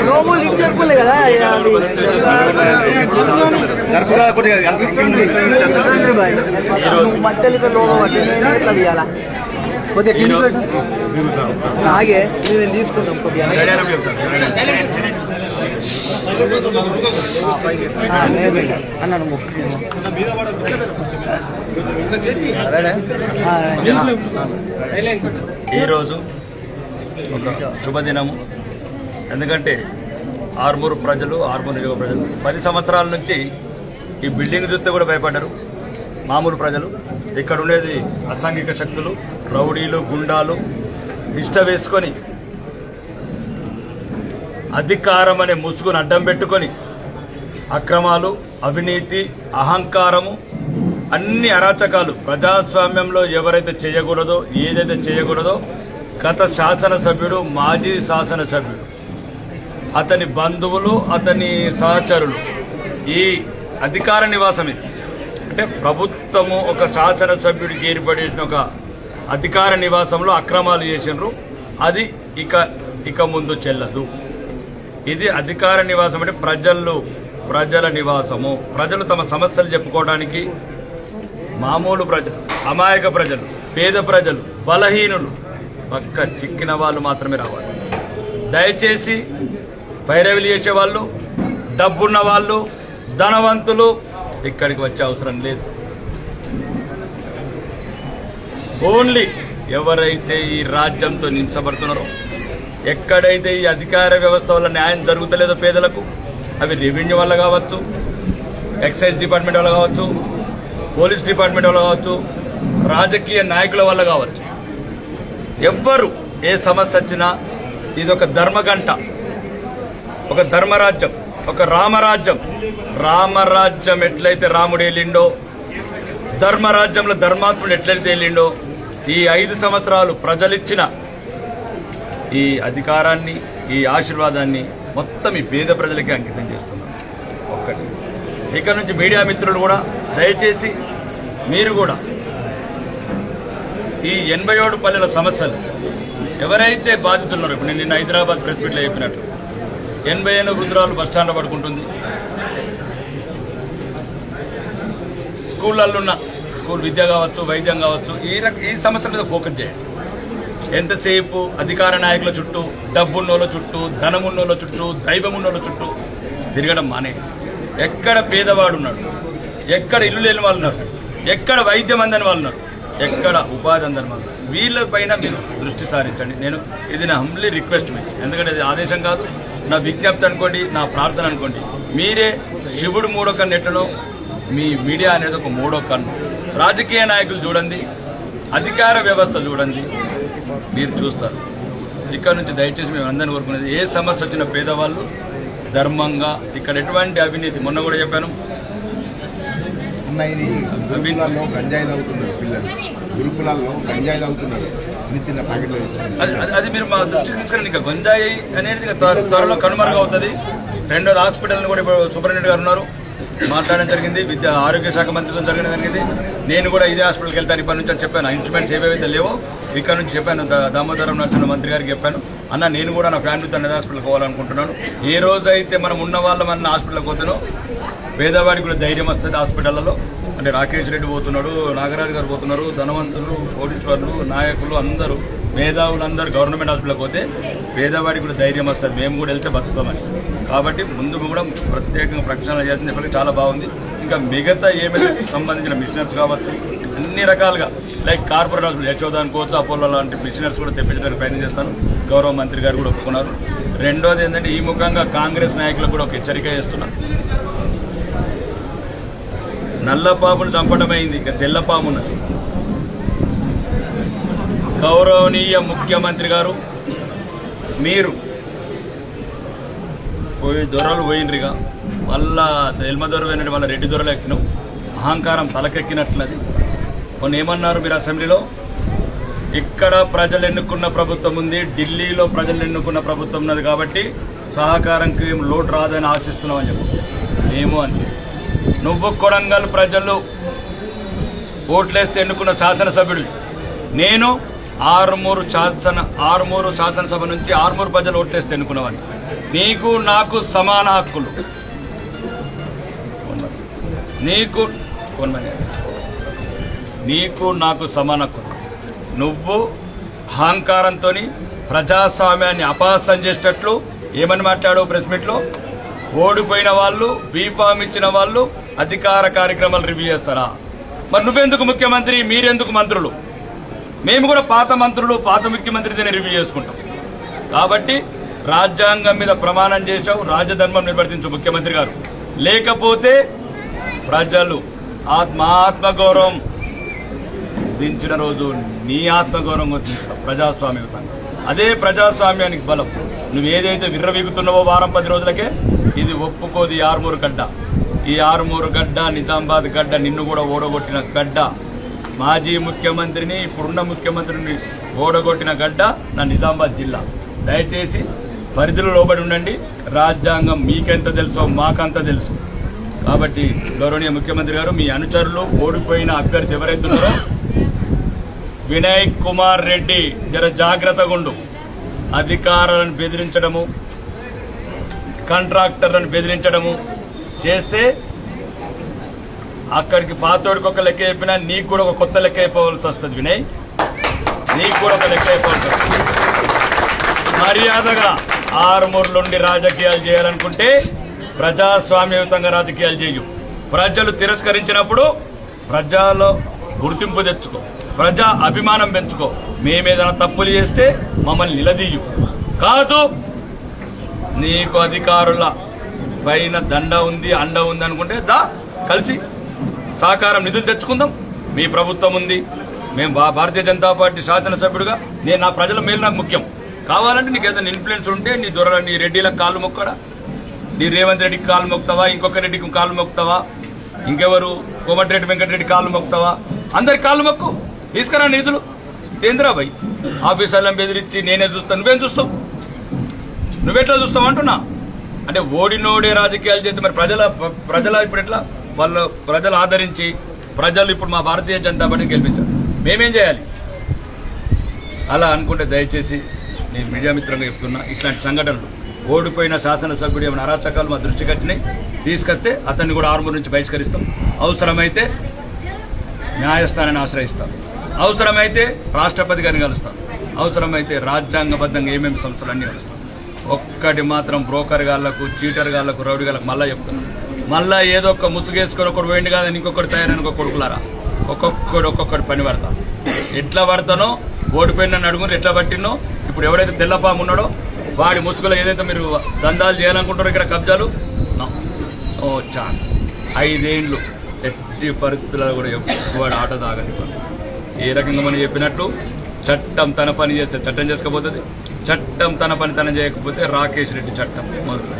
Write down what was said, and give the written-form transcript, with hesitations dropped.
లోములు ఇటు చెప్పులే కదా మధ్యలో ఇక్కడ లోగో పట్టి ఎట్లా తీయాలా కొద్దిగా కింది పెట్టు ఆగే మేము తీసుకుంటాం కొద్దిగా అన్నాడు ఈరోజు ఒక శుభదినము. ఎందుకంటే ఆర్మూరు ప్రజలు, ఆర్మూరు నియోజక ప్రజలు 10 సంవత్సరాల నుంచి ఈ బిల్డింగ్ చూస్తే కూడా భయపడ్డారు. మామూలు ప్రజలు ఇక్కడ ఉండేది అసాంఘిక శక్తులు, రౌడీలు, గుండాలు తిష్ట వేసుకొని అధికారం అనే ముసుగును అడ్డం పెట్టుకొని అక్రమాలు, అవినీతి, అహంకారము, అన్ని అరాచకాలు ప్రజాస్వామ్యంలో ఎవరైతే చేయకూడదో, ఏదైతే చేయకూడదో గత శాసనసభ్యుడు, మాజీ శాసనసభ్యుడు, అతని బంధువులు, అతని సహచరులు ఈ అధికార నివాసం ఇది అంటే ప్రభుత్వము ఒక శాసనసభ్యుడికి ఏర్పడిన ఒక అధికార నివాసంలో అక్రమాలు చేసినారు. అది ఇక ముందు చెల్లదు. ఇది అధికార నివాసం అంటే ప్రజల నివాసము. ప్రజలు తమ సమస్యలు చెప్పుకోవడానికి మామూలు ప్రజలు, అమాయక ప్రజలు, పేద ప్రజలు, బలహీనులు, పక్క చిక్కిన వాళ్ళు మాత్రమే రావాలి. దయచేసి పైరవిలు చేసేవాళ్ళు, డబ్బున్న వాళ్ళు, ధనవంతులు ఇక్కడికి వచ్చే అవసరం లేదు. ఓన్లీ ఎవరైతే ఈ రాజ్యంతో నించబడుతున్నారో, ఎక్కడైతే ఈ అధికార వ్యవస్థ వల్ల న్యాయం జరుగుతలేదో పేదలకు, అవి రెవెన్యూ వల్ల కావచ్చు, ఎక్సైజ్ డిపార్ట్మెంట్ వల్ల కావచ్చు, పోలీస్ డిపార్ట్మెంట్ వల్ల కావచ్చు, రాజకీయ నాయకుల వల్ల కావచ్చు, ఎవ్వరు ఏ సమస్య వచ్చినా ఇది ఒక ధర్మగంట, ఒక ధర్మరాజ్యం, ఒక రామరాజ్యం. రామరాజ్యం ఎట్లయితే రాముడు వెళ్ళిండో, ధర్మరాజ్యంలో ధర్మాత్ముడు ఎట్లయితే వెళ్ళిండో, ఈ 5 సంవత్సరాలు ప్రజలిచ్చిన ఈ అధికారాన్ని, ఈ ఆశీర్వాదాన్ని మొత్తం ఈ పేద ప్రజలకే అంకితం చేస్తున్నాం. ఒక్కటి ఇక నుంచి మీడియా మిత్రులు కూడా దయచేసి మీరు కూడా ఈ 87 పల్లెల సమస్యలు ఎవరైతే బాధితున్నారో, ఇప్పుడు నేను నిన్న హైదరాబాద్ ప్రెస్ మీట్లో చెప్పినట్టు 80 ఏళ్ళ వృద్ధురాలు బస్టాండ్లో పడుకుంటుంది. స్కూళ్ళల్లో ఉన్న స్కూల్ విద్య కావచ్చు, వైద్యం కావచ్చు, ఈ సమస్యల మీద ఫోకస్ చేయండి. ఎంతసేపు అధికార నాయకుల చుట్టూ, డబ్బున్నోళ్ళ చుట్టూ, ధనమున్నోళ్ళ చుట్టూ, దైవమున్నోళ్ళ చుట్టూ తిరగడం మానే. ఎక్కడ పేదవాడు ఉన్నాడు, ఎక్కడ ఇల్లు లేని వాళ్ళు ఉన్నారు, ఎక్కడ వైద్యం అందని వాళ్ళు ఉన్నారు, ఎక్కడ ఉపాధి అందని వాళ్ళు, వీళ్ళపైన మీరు దృష్టి సారించండి. ఇది నా హంబ్లీ రిక్వెస్ట్ మీకు. ఎందుకంటే ఇది ఆదేశం కాదు, నా విజ్ఞప్తి అనుకోండి, నా ప్రార్థన అనుకోండి. మీరే శివుడు మూడో కన్ను ఎట్లనో మీ మీడియా అనేది ఒక మూడో కన్ను. రాజకీయ నాయకులు చూడండి, అధికార వ్యవస్థ చూడండి, మీరు చూస్తారు. ఇక్కడ నుంచి దయచేసి మేము అందరినీ కోరుకునేది, ఏ సమస్య వచ్చిన పేదవాళ్ళు ధర్మంగా, ఇక్కడ ఎటువంటి అవినీతి, మొన్న కూడా చెప్పాను, గురుకులాల్లో గంజాయి తాగుతున్నారు పిల్లలు, గురుకులాల్లో గంజాయి తాగుతున్నారు, చిన్న ప్యాకెట్లు. అది మీరు మా దృష్టికి తీసుకురండి. ఇంకా గంజాయి అనేది త్వరలో కనుమరుగు అవుతుంది. రెండోది హాస్పిటల్ని కూడా ఇప్పుడు సూపరింటెండెంట్ గారు ఉన్నారు, మాట్లాడడం జరిగింది. ఆరోగ్య శాఖ మంత్రితో జరిగింది. నేను కూడా ఇదే హాస్పిటల్కి వెళ్తాను ఇప్పటి నుంచి అని చెప్పాను. ఇన్స్ట్రుమెంట్స్ ఏవైతే లేవో ఇక్కడ నుంచి చెప్పాను, దామోదరం నరసింహ మంత్రి గారికి చెప్పాను. అన్న నేను కూడా నా ఫ్యామిలీతో అన్నది హాస్పిటల్కి పోవాలనుకుంటున్నాను. ఏ రోజైతే మనం ఉన్న వాళ్ళం అన్న హాస్పిటల్కి పోతానో పేదవాడికి కూడా ధైర్యం వస్తుంది. హాస్పిటళ్లలో అంటే రాకేష్ రెడ్డి పోతున్నాడు, నాగరాజు గారు పోతున్నారు, ధనవంతులు, కోటీశ్వరులు, నాయకులు అందరూ, మేధావులు అందరూ గవర్నమెంట్ హాస్పిటల్కి పోతే పేదవాడికి కూడా ధైర్యం వస్తుంది, మేము కూడా వెళ్తే బతుకుతామని. కాబట్టి ముందు కూడా ప్రత్యేకంగా ప్రక్షాళన చేయాల్సింది ఇప్పటికీ చాలా బాగుంది. ఇంకా మిగతా ఏమైనా సంబంధించిన మిషనర్స్ కావచ్చు, అన్ని రకాలుగా లైక్ కార్పొరేట్ హాస్పిటల్ యశోద అనుకోవచ్చు, అపోలో లాంటి మిషనర్స్ కూడా తెప్పించడానికి ప్రయత్నం చేస్తాను. గౌరవ మంత్రి గారు కూడా ఒప్పుకున్నారు. రెండోది ఏంటంటే ఈ ముఖంగా కాంగ్రెస్ నాయకులకు కూడా ఒక హెచ్చరిక చేస్తున్నాను. నల్లపామును చంపడమైంది, ఇక తెల్లపామున్నది. గౌరవనీయ ముఖ్యమంత్రి గారు, మీరు దొరలు పోయినరిగా, మళ్ళా ఎల్మ దొర పోయినట్టు వాళ్ళ రెడ్డి దొరలు ఎక్కినాం, అహంకారం తలకెక్కినట్లది. కొన్ని ఏమన్నారు మీరు అసెంబ్లీలో, ఇక్కడ ప్రజలు ఎన్నుకున్న ప్రభుత్వం ఉంది, ఢిల్లీలో ప్రజలు ఎన్నుకున్న ప్రభుత్వం ఉన్నది కాబట్టి సహకారంకి ఏం లోటు రాదని ఆశిస్తున్నామని చెప్పి. మేము అంతే. నువ్వు కొడంగల్ ప్రజలు ఓట్లేస్తే ఎన్నుకున్న శాసనసభ్యుడు, నేను ఆరుమూరు శాసనసభ నుంచి ఆరుమూరు ప్రజలు ఓట్లేస్తే ఎన్నుకున్నవాడిని. నీకు నాకు సమాన హక్కులు, నీకు నాకు సమాన హక్కులు. నువ్వు అహంకారంతో ప్రజాస్వామ్యాన్ని అపహాస్యం చేసేటట్లు ఏమని మాట్లాడావు ప్రెస్ మీట్లో? ఓడిపోయిన వాళ్ళు, బీఫామ్ ఇచ్చిన వాళ్ళు అధికార కార్యక్రమాలు రివ్యూ చేస్తారా? మరి నువ్వెందుకు ముఖ్యమంత్రి, మీరెందుకు మంత్రులు? మేము కూడా పాత మంత్రులు, పాత ముఖ్యమంత్రితోనే రివ్యూ చేసుకుంటాం. కాబట్టి రాజ్యాంగం మీద ప్రమాణం చేశావు, రాజధర్మం నిర్వర్తించు ముఖ్యమంత్రి గారు. లేకపోతే ప్రజలు ఆత్మగౌరవం దించిన రోజు నీ ఆత్మగౌరవం తీస్తావు ప్రజాస్వామ్యయుతంగా. అదే ప్రజాస్వామ్యానికి బలం. నువ్వు ఏదైతే విర్రవీగుతున్నావో వారం 10 రోజులకే, ఇది ఒప్పుకోదు. ఈ ఆరుమూరు గడ్డ, ఈ ఆరుమూరు గడ్డ, నిజామాబాద్ గడ్డ, నిన్ను కూడా ఓడగొట్టిన గడ్డ, మాజీ ముఖ్యమంత్రిని ఇప్పుడున్న ముఖ్యమంత్రిని ఓడగొట్టిన గడ్డ నా నిజామాబాద్ జిల్లా. దయచేసి పరిధిలో లోబడి ఉండండి. రాజ్యాంగం మీకెంత తెలుసో మాకంత తెలుసు. కాబట్టి గౌరవనీయ ముఖ్యమంత్రి గారు, మీ అనుచరులు, ఓడిపోయిన అభ్యర్థి ఎవరైతున్నారో వినయ్ కుమార్ రెడ్డి జర జాగ్రత్తగా ఉండు. అధికారులను బెదిరించడము, కాంట్రాక్టర్లను బెదిరించడము చేస్తే అక్కడికి పాతోడికి ఒక లెక్క చెప్పినా నీకు కూడా ఒక కొత్త లెక్క అయిపోవాల్సి వస్తుంది. వినయ్, నీకు కూడా ఒక లెక్క అయిపోవాల్సి వస్తుంది. మర్యాదగా ఆరుమూరులుండి రాజకీయాలు చేయాలనుకుంటే ప్రజాస్వామ్యయుతంగా రాజకీయాలు చేయు. ప్రజలు తిరస్కరించినప్పుడు ప్రజల్లో గుర్తింపు తెచ్చుకో, ప్రజా అభిమానం పెంచుకో. మేమేదైనా తప్పులు చేస్తే మమ్మల్ని నిలదీయు. కాదు నీకు అధికారుల పైన దండ ఉంది, అండ ఉంది అనుకుంటే దా కలిసి సహకారం నిధులు తెచ్చుకుందాం. మీ ప్రభుత్వం ఉంది, మేము భారతీయ జనతా పార్టీ శాసనసభ్యుడిగా నేను నా ప్రజల మేలు నాకు ముఖ్యం. కావాలంటే నీకు ఏదైనా ఇన్ఫ్లుయెన్స్ ఉంటే నీ దొర నీ రెడ్డిలకు కాళ్ళు మొక్కడా, నీ రేవంత్ రెడ్డికి కాళ్ళు మొక్తావా, ఇంకొక రెడ్డికి కాళ్ళు మొక్తావా, ఇంకెవరు కోమటిరెడ్డి వెంకటరెడ్డి కాళ్ళు మొక్తావా? అందరికి కాళ్ళు మొక్కు, తీసుకురా నిధులు. ఏంద్రా భయ్ ఆఫీసర్లను బెదిరించి నేనే చూస్తాను, నువ్వేం చూస్తావు? నువ్వెట్లా చూస్తావు అంటున్నా. అంటే ఓడినోడే రాజకీయాలు చేస్తే మరి ప్రజల ఇప్పుడు ఎట్లా? వాళ్ళు ప్రజలు ఆదరించి ప్రజలు ఇప్పుడు మా భారతీయ జనతా పార్టీని గెలిపించారు, మేమేం చేయాలి? అలా అనుకుంటే దయచేసి నేను మీడియా మిత్రంగా చెప్తున్నా, ఇట్లాంటి సంఘటనలు ఓడిపోయిన శాసనసభ్యుడు ఏమైనా అరాచకాలు మా దృష్టికి వచ్చినాయి తీసుకొస్తే అతన్ని కూడా ఆరుమూరు నుంచి బహిష్కరిస్తాం. అవసరమైతే న్యాయస్థానాన్ని ఆశ్రయిస్తాం, అవసరమైతే రాష్ట్రపతి గారిని కలుస్తాం, అవసరమైతే రాజ్యాంగబద్ధంగా ఏమేమి సంస్థలు అన్ని కలుస్తాం. ఒక్కటి మాత్రం బ్రోకర్ గాళ్లకు, చీటర్ గాళ్లకు, రౌడీ గాళ్లకు మళ్ళా చెప్తున్నాం, మళ్ళా ఏదో ఒక ముసుగేసుకొని ఒకటి పోయింది కాదని ఇంకొకటి తయారైన ఒక కొడుకులారా, ఒక్కొక్కటి పని పడతా. ఎట్లా పడతానో ఓడిపోయిన అడుగురు ఎట్లా పట్టినో, ఇప్పుడు ఎవరైతే తెల్లపాము ఉన్నాడో వాడి ముసుగులో ఏదైతే మీరు దందాలు చేయాలనుకుంటారో ఇక్కడ కబ్జాలు ఓ ఛాన్స్ 5 ఏళ్ళు ఎట్టి పరిస్థితుల్లో కూడా వాడు ఆట తాగని. ఏ రకంగా మనం చెప్పినట్లు చట్టం తన పని చేస్తే చట్టం చేసుకోబోతుంది, చట్టం తన పని తన చేయకపోతే రాకేష్ రెడ్డి చట్టం మొదలు.